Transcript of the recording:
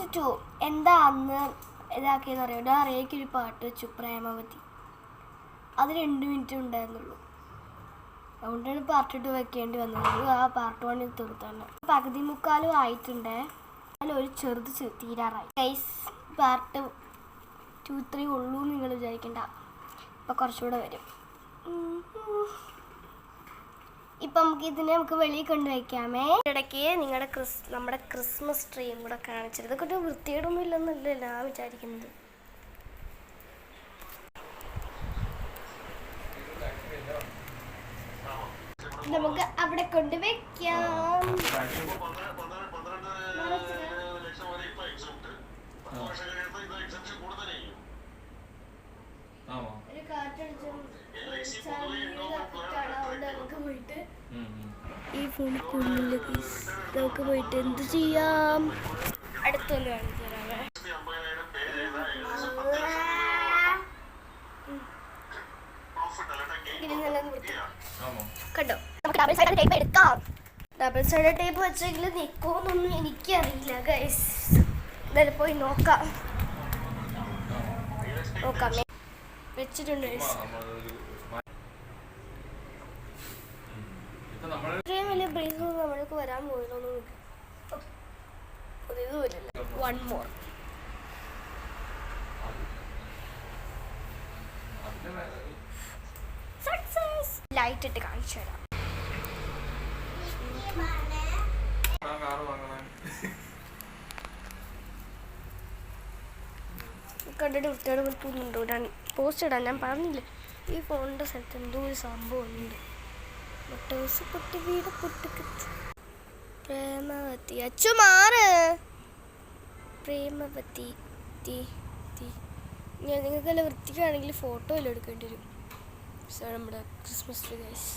Part 2 എന്താ അന്ന് ഇതാക്കിയെന്ന് അറിയാം. ഡയറേക്കൊരു പാട്ട് വെച്ചു, പ്രേമവതി. അത് 2 മിനിറ്റ് ഉണ്ടായിരുന്നുള്ളൂ. അതുകൊണ്ടാണ് പാർട്ട് 2 വെക്കേണ്ടി വന്നത്. ആ പാർട്ട് 1 തീർത്താണ്. പകുതി മുക്കാലും ആയിട്ടുണ്ട്. അതിലൊരു ചെറുത് തീരാറായി. ഗൈസ്, പാർട്ട് 2, 3 ഉള്ളൂ നിങ്ങൾ വിചാരിക്കണ്ട. ഇപ്പം കുറച്ചുകൂടെ വരും. ഇപ്പം നമുക്ക് വെളിയിൽ കൊണ്ടുവയ്ക്കാമേ. ഇടയ്ക്ക് നമ്മുടെ ക്രിസ്മസ് ട്രീയും കൂടെ കാണിച്ചത്. ഇതൊക്കെ ഒരു വൃത്തികേടൊന്നും ഇല്ലെന്നല്ലേ ഞാൻ വിചാരിക്കുന്നത്. നമുക്ക് അവിടെ കൊണ്ടുവയ്ക്കാം. ഒരു കാറ്റടിച്ചു നമുക്ക് പോയിട്ട് ഈ ഫോണിൽ കൊള്ളില്ല. നമുക്ക് പോയിട്ട് എന്ത് ചെയ്യാം? അടുത്തൊന്ന് കാണിച്ചു തരാമേ. കണ്ടോ, നമുക്ക് ഡബിൾ സൈഡ് ടേപ്പ് എടുക്കാം. ഡബിൾ സൈഡ് ടേപ്പ് വെച്ചെങ്കിൽ നിൽക്കുമെന്നൊന്നും എനിക്കറിയില്ല ഗൈസ്. എന്തായാലും പോയി നോക്കാം. വെച്ചിട്ടുണ്ട്. ഇത്രയും വലിയ ബ്രേസ് നമ്മൾക്ക് വരാൻ പോയതൊന്നും ഇതുമില്ല. 1 more. സക്സസ്. ലൈറ്റ് ഇട്ട് കാണിച്ചു തരാം. കണ്ടിട്ട് വൃത്തിയോടെ തോന്നുന്നുണ്ടോ? ഞാൻ പോസ്റ്റ് ഇടാൻ ഞാൻ പറഞ്ഞില്ലേ, ഈ ഫോണിൻ്റെ സ്ഥലത്ത് എന്തോ ഒരു സംഭവം ഉണ്ട്. ബട്ടേഴ്സ് പൊട്ടി വീട് പൊട്ടിക്കിച്ചു. പ്രേമവതി അച്ചു മാറ്. പ്രേമവതി നിങ്ങൾക്കെല്ലാം വൃത്തിക്കാണെങ്കിൽ ഫോട്ടോ എല്ലാം എടുക്കേണ്ടി വരും. നമ്മുടെ ക്രിസ്മസ് ട്രീ ഗൈസ്.